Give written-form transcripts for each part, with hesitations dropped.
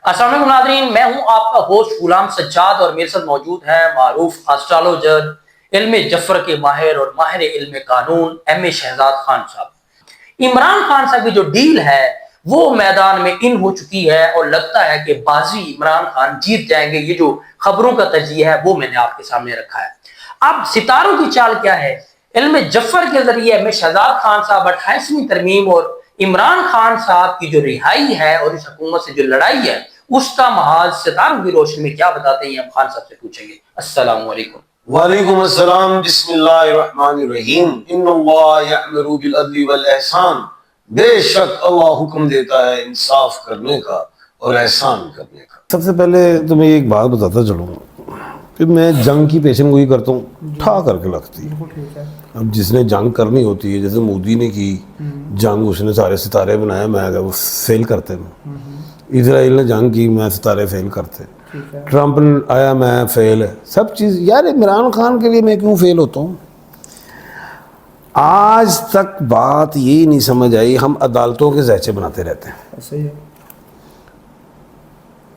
अस्सलाम वालेकुम नाज़रीन, मैं हूं आपका होस्ट गुलाम सज्जाद और मेरे साथ मौजूद है मारूफ एस्ट्रोलॉजर, इल्मे जफर के माहिर और माहिर इल्मे कानून एम.ए. शहजाद खान साहब। इमरान खान साहब की जो डील है वो मैदान में इन हो चुकी है और लगता है कि बाजी इमरान खान जीत जाएंगे। ये जो खबरों का तजिया है वो मैंने आपके सामने रखा है। अब सितारों की चाल क्या है? इल्मे जफर के जरिए में शहजाद खान साहब 28वीं तरमीम और इमरान खान साहब की जो रिहाई है और इस हुकूमत से जो लड़ाई है उसका महाज सितारों की रोशनी में क्या बताते हैं, हम खान साहब से पूछेंगे। अस्सलाम वालेकुम। वालेकुम अस्सलाम। बिस्मिल्लाहिर्रहमानिर्रहीम। इन्नल्लाह यअमुरु बिल अदली वल एहसान। बेशक अल्लाह हुक्म देता है इंसाफ करने का और एहसान करने का। सबसे पहले तो मैं एक बात बताता चलूँ कि मैं जंग की पेशन गोई करता हूँ, ठा करके लगती है। अब जिसने जंग करनी होती है, जैसे मोदी ने की जंग, उसने सारे सितारे बनाए, मैं अगर वो फेल करते हैं। इजराइल ने जंग की, मैं सितारे फेल करते। ट्रंप आया, मैं फेल है सब चीज़। यार इमरान खान के लिए मैं क्यों फेल होता हूँ? आज तक बात ये नहीं समझ आई, हम अदालतों के ज़ैचे बनाते रहते हैं। सही है।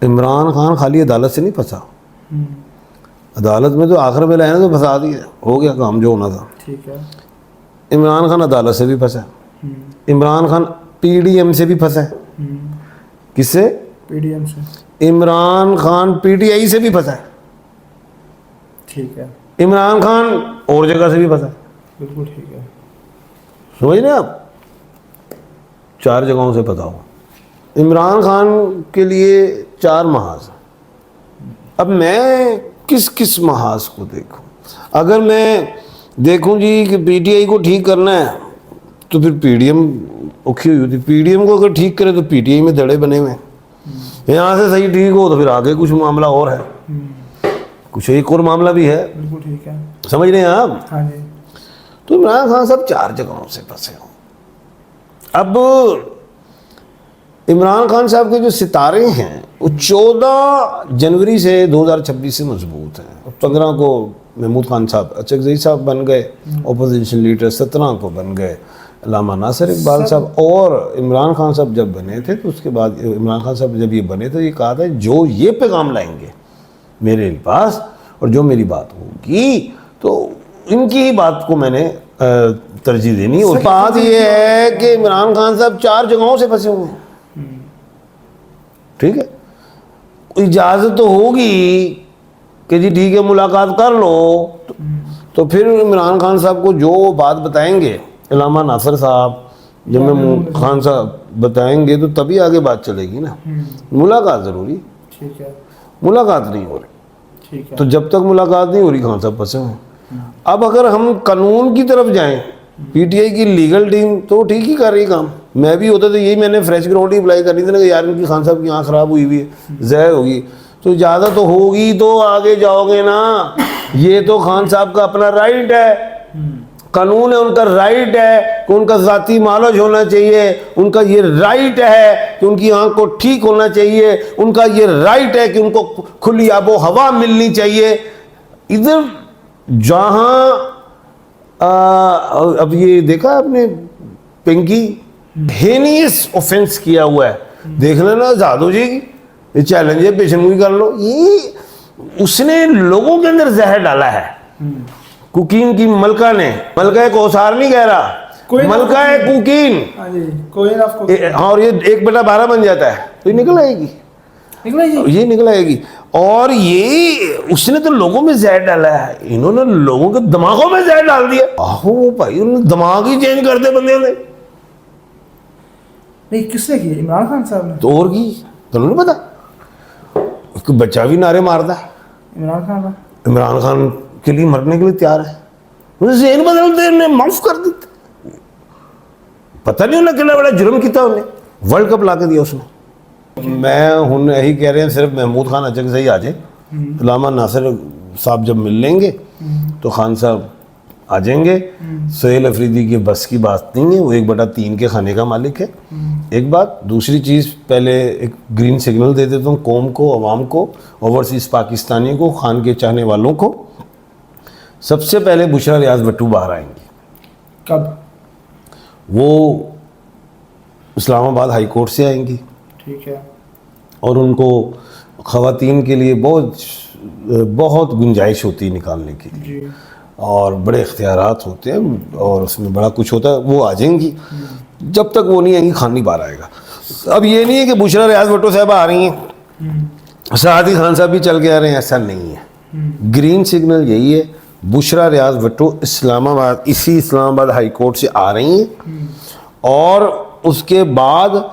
इमरान खान खाली अदालत से नहीं फंसा, अदालत में तो आखिर में लाए ना तो फंसा दिया, हो गया काम जो होना था। ठीक है। इमरान खान अदालत से भी फंसा, इमरान खान पीडीएम से भी फंसा है। किससे? पीडीएम से। इमरान खान पीटीआई से भी फंसा है। ठीक है। इमरान खान और जगह से भी फंसा है। बिल्कुल ठीक है। समझ रहे आप? 4 जगहों से फंसा हो। इमरान खान के लिए 4 महाज। अब मैं किस किस महाज को देखूं? अगर मैं देखूं जी कि पीटीआई को ठीक करना है तो फिर पीडीएम औखी हुई होती। पीडीएम को अगर ठीक करे तो पीटीआई में दड़े बने हुए हैं। यहाँ से सही ठीक हो तो फिर आगे कुछ मामला और है, कुछ एक और मामला भी है। बिल्कुल ठीक है। समझ रहे हैं आप? हाँ जी। तो इमरान खान सब 4 जगहों से फंसे हो। अब इमरान खान साहब के जो सितारे हैं वो 14 जनवरी से 2026 से मजबूत हैं। 15 को महमूद खान साहब अचकजई साहब बन गए अपोजिशन लीडर, 17 को बन गए अल्लामा नासिर इकबाल साहब। और इमरान खान साहब जब बने थे तो उसके बाद इमरान खान साहब जब ये बने तो ये कहा था जो ये पैगाम लाएंगे मेरे पास और जो मेरी बात होगी तो इनकी ही बात को मैंने तरजीह देनी। और बात ये है कि इमरान खान साहब 4 जगहों से फंसे हुए हैं। ठीक है, इजाज़त तो होगी कि जी ठीक है मुलाकात कर लो, तो फिर इमरान खान साहब को जो बात बताएंगे अल्लामा नासिर साहब, जब मैं खान साहब बताएंगे तो तभी आगे बात चलेगी ना। मुलाकात ज़रूरी। ठीक है। मुलाकात नहीं हो रही। ठीक है। तो जब तक मुलाकात नहीं हो रही खान साहब फंसे हुए। अब अगर हम कानून की तरफ जाएं, पीटीआई की लीगल टीम तो ठीक ही कर रही काम। मैं भी होता तो यही मैंने फ्रेश ग्राउंड ही अप्लाई करनी थी ना कि यार इनकी खान साहब की आँख ख़राब हुई हुई है, ज़हर होगी, तो इजाज़त तो होगी तो आगे जाओगे ना। ये तो खान साहब का अपना राइट है, कानून है, उनका राइट है कि उनका ज़ाती मालूज होना चाहिए, उनका ये राइट है कि उनकी आँख को ठीक होना चाहिए, उनका ये राइट है कि उनको खुली आबो हवा मिलनी चाहिए। इधर जहाँ अब ये देखा आपने पिंकी हेनियस ऑफेंस किया हुआ है, देख लेना जादू जी की ये चैलेंज है, पेशेंट कर लो। ये उसने लोगों के अंदर जहर डाला है। कुकीन की मलका ने, मलका एक ओसार नहीं कह रहा, मलका है कुकीन। हाँ जी। कोई ना आपको। हाँ, और ये 1/12 बन जाता है तो ये निकल आएगी, ये निकल आएगी। और ये उसने तो लोगों में जहर डाला है, इन्होंने लोगों के दिमागों में जहर डाल दिया। आहो भाई, उन्होंने दिमाग ही चेंज कर दे बंदे ने। नहीं, किसने की? इमरान खान साहब ने। तो और की तो नहीं पता, उसको बच्चा भी नारे मारता है। इमरान खान ना? इमरान खान के लिए मरने के लिए तैयार है, उन्हें ज़हन बदलते, उन्हें माफ कर देते। पता नहीं उन्हें कितना बड़ा जुर्म किया, उन्हें वर्ल्ड कप ला के दिया उसने। मैं हूँ यही कह रहे हैं, सिर्फ महमूद खान अचकजई आ जाए, अल्लामा नासिर साहब जब मिल लेंगे तो खान साहब आ जाएंगे। सुहेल अफरीदी की बस की बात नहीं है, वो 1/3 के खाने का मालिक है। एक बात। दूसरी चीज़, पहले एक ग्रीन सिग्नल दे देता हूँ कौम को, अवाम को, ओवरसीज़ पाकिस्तानी को, खान के चाहने वालों को। सबसे पहले बुशरा रियाज भट्टू बाहर आएंगी। कब? वो इस्लामाबाद हाई कोर्ट से आएंगी। ठीक है। और उनको ख़वातीन के लिए बहुत गुंजाइश होती है निकालने की, जी और बड़े इख्तियारात होते हैं और उसमें बड़ा कुछ होता है। वो आ जाएंगी, जब तक वो नहीं आएंगी खान नहीं बाहर आएगा। अब ये नहीं है कि बुशरा रियाज भुट्टो साहब आ रही हैं, सादी खान साहब भी चल के आ रहे हैं, ऐसा नहीं है। ग्रीन सिग्नल यही है, बुशरा रियाज भुट्टो इस्लामाबाद, इसी इस्लामाबाद हाई कोर्ट से आ रही हैं और उसके बाद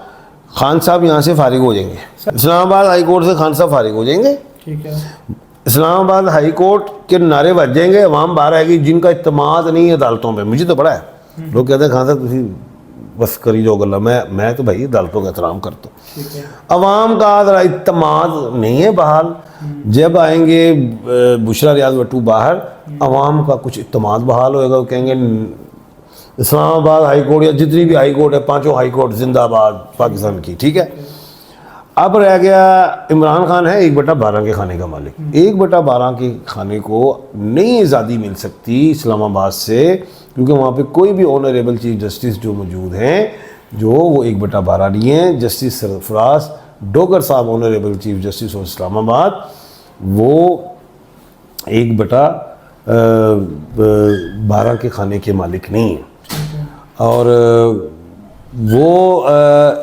खान साहब यहाँ से फारिग हो जाएंगे। इस्लामाबाद हाई कोर्ट से खान साहब फारिग हो जाएंगे, ठीक है। इस्लामाबाद हाई कोर्ट के नारे बज जाएंगे, अवाम बाहर आएगी जिनका इत्तेमाद नहीं है अदालतों पे। मुझे तो पड़ा है, लोग कहते हैं खान साहब तुम बस करी जो गल्ला, मैं तो भाई अदालतों का एहतराम करता हूँ। ठीक है। अवाम का ज़रा इत्तेमाद नहीं है बहाल, जब आएंगे बुशरा रियाज भुट्टो बाहर, अवाम का कुछ इत्तेमाद बहाल होएगा। वो कहेंगे इस्लामाबाद हाई कोर्ट या जितनी भी हाई कोर्ट है, पांचों हाई कोर्ट जिंदाबाद पाकिस्तान की, ठीक है। अब रह गया इमरान खान है 1/12 के खाने का मालिक। 1/12 के खाने को नई आज़ादी मिल सकती इस्लामाबाद से, क्योंकि वहाँ पे कोई भी ऑनरेबल चीफ जस्टिस जो मौजूद हैं, जो वो 1/12 नहीं है। जस्टिस सरफराज डोगर साहब honourable chief justice of Islamabad, वो 1/12 के खाने के मालिक नहीं है। और वो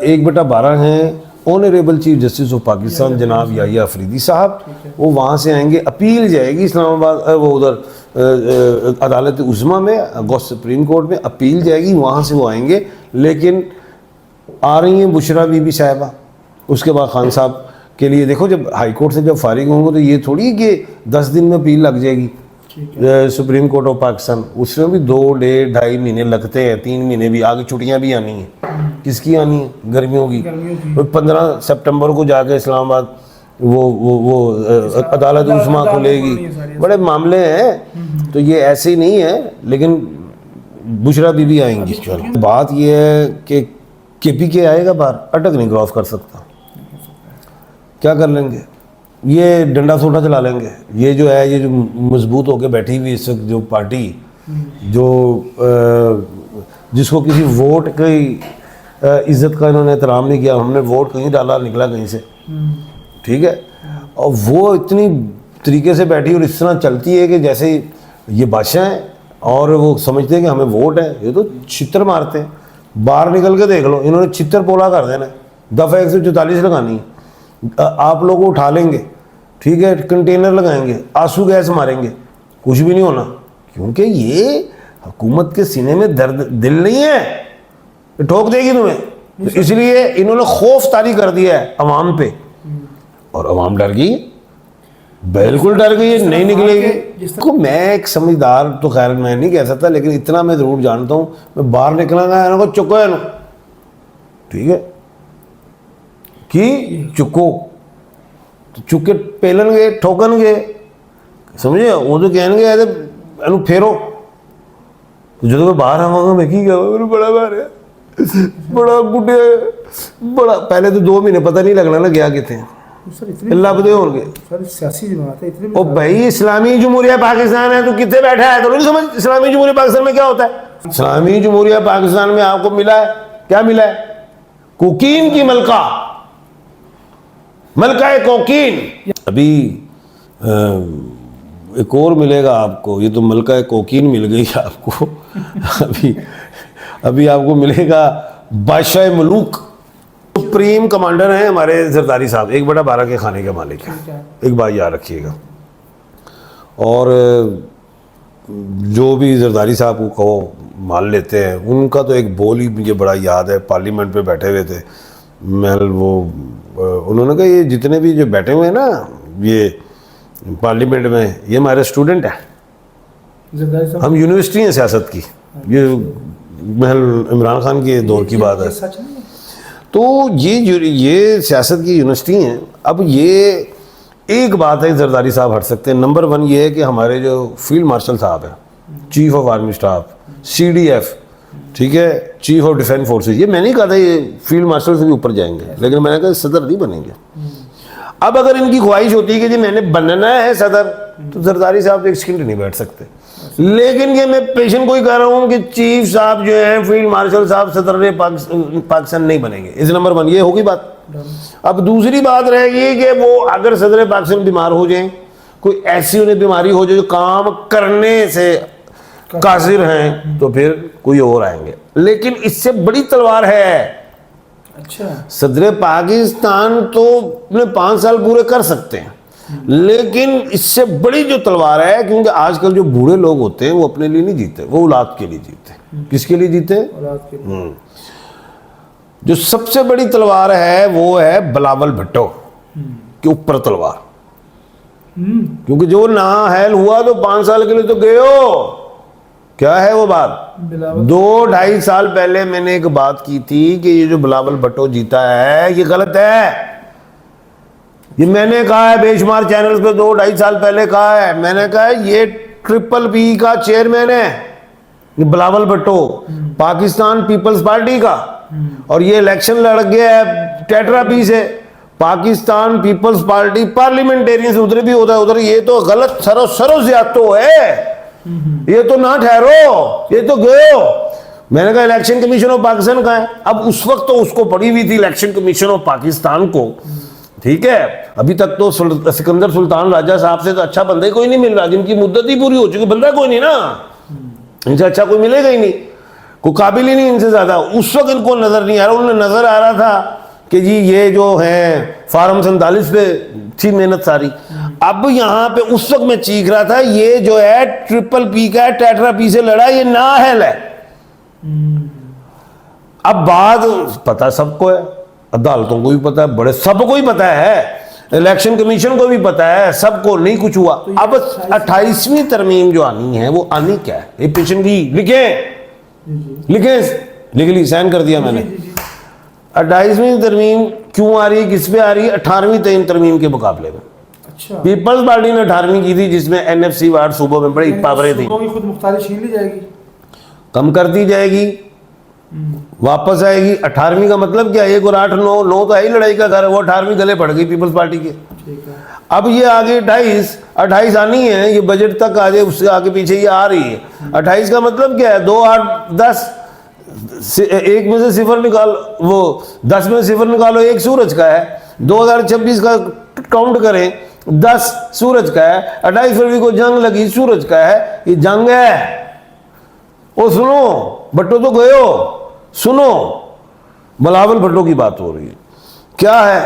1/12 हैं honourable chief justice of Pakistan जनाब याहिया अफरीदी साहब। वो वहाँ से आएंगे, अपील जाएगी इस्लामाबाद, वो उधर अदालत उज़्मा में, अगस्त सुप्रीम कोर्ट में अपील जाएगी, वहाँ से वो आएंगे। लेकिन आ रही हैं बुशरा बीबी साहिबा, उसके बाद खान साहब के लिए देखो, जब हाई कोर्ट से जब फारिग होंगे तो ये थोड़ी कि 10 दिन में अपील लग जाएगी सुप्रीम कोर्ट ऑफ पाकिस्तान। उसमें भी 2, 1.5, 2.5 महीने लगते हैं, 3 महीने भी, आगे छुट्टियां भी आनी हैं। किसकी आनी है? गर्मियों की। 15 सितंबर को जाके इस्लामाबाद वो अदालत उस्मा खुलेगी, बड़े मामले हैं। तो ये ऐसे ही नहीं है, लेकिन बुशरा बीबी आएंगी। बात ये है कि KPK आएगा बाहर, अटक नहीं क्रॉस कर सकता, क्या कर लेंगे? ये डंडा सोटा चला लेंगे। ये जो है, ये जो मजबूत होकर बैठी हुई इस वक्त जो पार्टी, जो जिसको किसी वोट की इज्जत का इन्होंने एहतराम नहीं किया, हमने वोट कहीं डाला, निकला कहीं से, ठीक है। और वो इतनी तरीके से बैठी और इस तरह चलती है कि जैसे ये बादशाह हैं और वो समझते हैं कि हमें वोट है। ये तो छितर मारते हैं। बाहर निकल के देख लो, इन्होंने छितर पोला कर देना, दफ़ा 144 लगानी है। आप लोग को उठा लेंगे, ठीक है, कंटेनर लगाएंगे, आंसू गैस मारेंगे, कुछ भी नहीं होना, क्योंकि ये हुकूमत के सीने में दर्द दिल नहीं है, ठोक देगी तुम्हें। तो इसलिए इन्होंने खौफ तारी कर दिया है अवाम पे, और अवाम डर गई, बिल्कुल डर गई है, नहीं निकलेगी। को मैं एक समझदार तो खैर मैं नहीं कह सकता, लेकिन इतना मैं ज़रूर जानता हूँ, मैं बाहर निकलांगा इनको चुको है, ठीक है, कि चुको, तो चुके पेलनगे, ठोकनगे, समझे? वो तो कहने फेरो, तो जो बाहर आवागा मैं की क्या बड़ा बाहर है, बड़ा गुड्डे, बड़ा पहले तो 2 महीने पता नहीं लगना ना गया कितने लभदे होंगे। सियासी जमात है इतने। ओ भाई, इस्लामी जमहूरिया पाकिस्तान है, तो कितने बैठा है? तो नहीं समझ इस्लामी जमहूरिया पाकिस्तान में क्या होता है। इस्लामी जमहूरिया पाकिस्तान में आपको मिला है, क्या मिला है? कोकीन की मलका, मलका है कोकीन। अभी एक और मिलेगा आपको, ये तो मलका है कोकीन मिल गई आपको। अभी आपको मिलेगा बादशाह मलूक। सुप्रीम कमांडर हैं हमारे जरदारी साहब, 1/12 के खाने के मालिक हैं, एक बात याद रखिएगा। और जो भी जरदारी साहब को कहो मान लेते हैं, उनका तो एक बोल ही मुझे बड़ा याद है। पार्लियामेंट पे बैठे हुए थे, महल वो उन्होंने कहा ये जितने भी जो बैठे हुए हैं ना ये पार्लियामेंट में, ये हमारे स्टूडेंट हैं, हम यूनिवर्सिटी हैं सियासत की। ये महल इमरान खान के दौर की बात है। तो ये सियासत की यूनिवर्सिटी हैं। अब ये एक बात है, जरदारी साहब हट सकते हैं। नंबर 1 ये है कि हमारे जो फील्ड मार्शल साहब हैं, chief of army staff, CDF, ठीक है, चीफ ऑफ डिफेंस फोर्सेज, ये मैंने नहीं कहा था ये फील्ड मार्शल से भी ऊपर जाएंगे, लेकिन मैंने कहा सदर नहीं बनेंगे। अब अगर इनकी ख्वाहिश होती है कि जी मैंने बनना है सदर, तो जरदारी साहब एक सेकंड नहीं बैठ सकते। लेकिन ये मैं पेशेंट को ही कह रहा हूं कि चीफ साहब जो है फील्ड मार्शल साहब सदर पाकिस्तान नहीं बनेंगे। इस नंबर 1 ये होगी बात। अब दूसरी बात रहेगी कि वो अगर सदर पाकिस्तान बीमार हो जाए, कोई ऐसी उन्हें बीमारी हो जाए जो काम करने से कासिर हैं, तो फिर कोई और आएंगे। लेकिन इससे बड़ी तलवार है। अच्छा, सदर पाकिस्तान तो अपने 5 साल पूरे कर सकते हैं, लेकिन इससे बड़ी जो तलवार है, क्योंकि आजकल जो बूढ़े लोग होते हैं वो अपने लिए नहीं जीते, वो औलाद के लिए जीते हैं। किसके लिए जीते हैं? औलाद के लिए। जो सबसे बड़ी तलवार है वो है बिलावल भुट्टो के ऊपर तलवार। क्योंकि जो नाअहल हुआ तो 5 साल के लिए तो गए हो। क्या है वो बात? बिलावल 2-2.5 साल पहले मैंने एक बात की थी कि ये जो बिलावल भुट्टो जीता है ये गलत है। ये मैंने कहा है बेशुमार चैनल्स पे, 2-2.5 साल पहले कहा है। मैंने कहा है ये BBB का चेयरमैन है ये बिलावल भुट्टो, पाकिस्तान पीपल्स पार्टी का, और ये इलेक्शन लड़ गया है टेट्रापी से। पाकिस्तान पीपल्स पार्टी पार्लियामेंटेरियन उधर भी होता है उधर। ये तो गलत सरो ज्यादतो है, ये तो ना ठहरो, ये तो गए हो। मैंने कहा इलेक्शन कमीशन ऑफ पाकिस्तान का है। अब उस वक्त तो उसको पड़ी हुई थी इलेक्शन कमीशन ऑफ पाकिस्तान को, ठीक है। अभी तक तो सिकंदर सुल्तान राजा साहब से तो अच्छा बंदा ही कोई नहीं मिल रहा, जिनकी मुद्दत ही पूरी हो चुकी, बंदा कोई नहीं ना, इनसे अच्छा कोई मिलेगा ही नहीं, कोई काबिल ही नहीं इनसे ज्यादा। उस वक्त इनको नजर नहीं आ रहा, उन्हें नजर आ रहा था कि जी ये जो है फार्म 47 पे थी मेहनत सारी। अब यहाँ पे उस वक्त मैं चीख रहा था ये जो है BBB का टेट्रापी से लड़ा, ये नाअहल है। अब बात पता सबको है, अदालतों को भी पता है, बड़े सबको ही पता है, इलेक्शन कमीशन को भी पता है, सबको नहीं कुछ हुआ। अब 28वीं तरमीम जो आनी है वो आनी क्या है? ये पेशेंट की लिखे लिख ली, साइन कर दिया मैंने। 28वीं तरमीम क्यों आ रही है, किस पे आ रही है? 18वीं तरमीम के मुकाबले में। अच्छा, पीपल्स पार्टी ने 18वीं की थी, जिसमें NFC वार्ड सूबों में बड़ी पावरें थी, सूबों की खुद मुख्तारी छीन ली जाएगी, कम कर दी जाएगी, वापस आएगी। 18वीं का मतलब क्या? 1 और 8 9 तो है ही लड़ाई का घर है, वो 18वीं गले पड़ गई पीपल्स पार्टी के। ठीक है। अब ये आगे 28 आनी है, ये बजट तक आ जाए, उससे आगे पीछे ये आ रही है। 28 का मतलब क्या है? 2 8 10 एक में से 0 निकाल, वो 10 में से 0 निकालो, 1 सूरज का है। 2026 का काउंट करें, 10 सूरज का है। 28 फरवरी को जंग लगी, सूरज का है, ये जंग है। ओ सुनो, भुट्टो तो गए हो, सुनो, बिलावल भुट्टो की बात हो रही है। क्या है?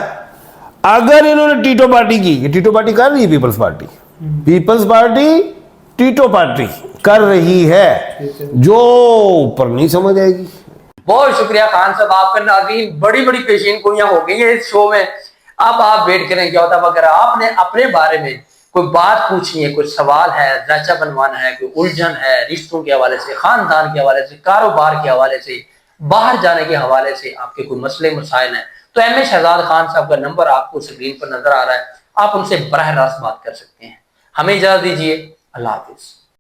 अगर इन्होंने टीटो पार्टी की, ये टीटो पार्टी कर रही है पीपल्स पार्टी टीटो पार्टी कर रही है, जो ऊपर नहीं समझ आएगी। बहुत शुक्रिया खान साहब आपका। नाज़रीन बड़ी बड़ी पेशीन गोइयां हो गई है इस शो में। अब आप वेट करें क्या होता है। अगर आपने अपने बारे में कोई बात पूछनी है, कोई सवाल है, जायचा बनवाना है, कोई उलझन है रिश्तों के हवाले से, खानदान के हवाले से, कारोबार के हवाले से, बाहर जाने के हवाले से, आपके कोई मसले मसाइल हैं, तो M.A. शहजाद खान साहब का नंबर आपको स्क्रीन पर नजर आ रहा है, आप उनसे बराह रास्त बात कर सकते हैं। हमें इजाजत दीजिए, अल्लाह हाफिज।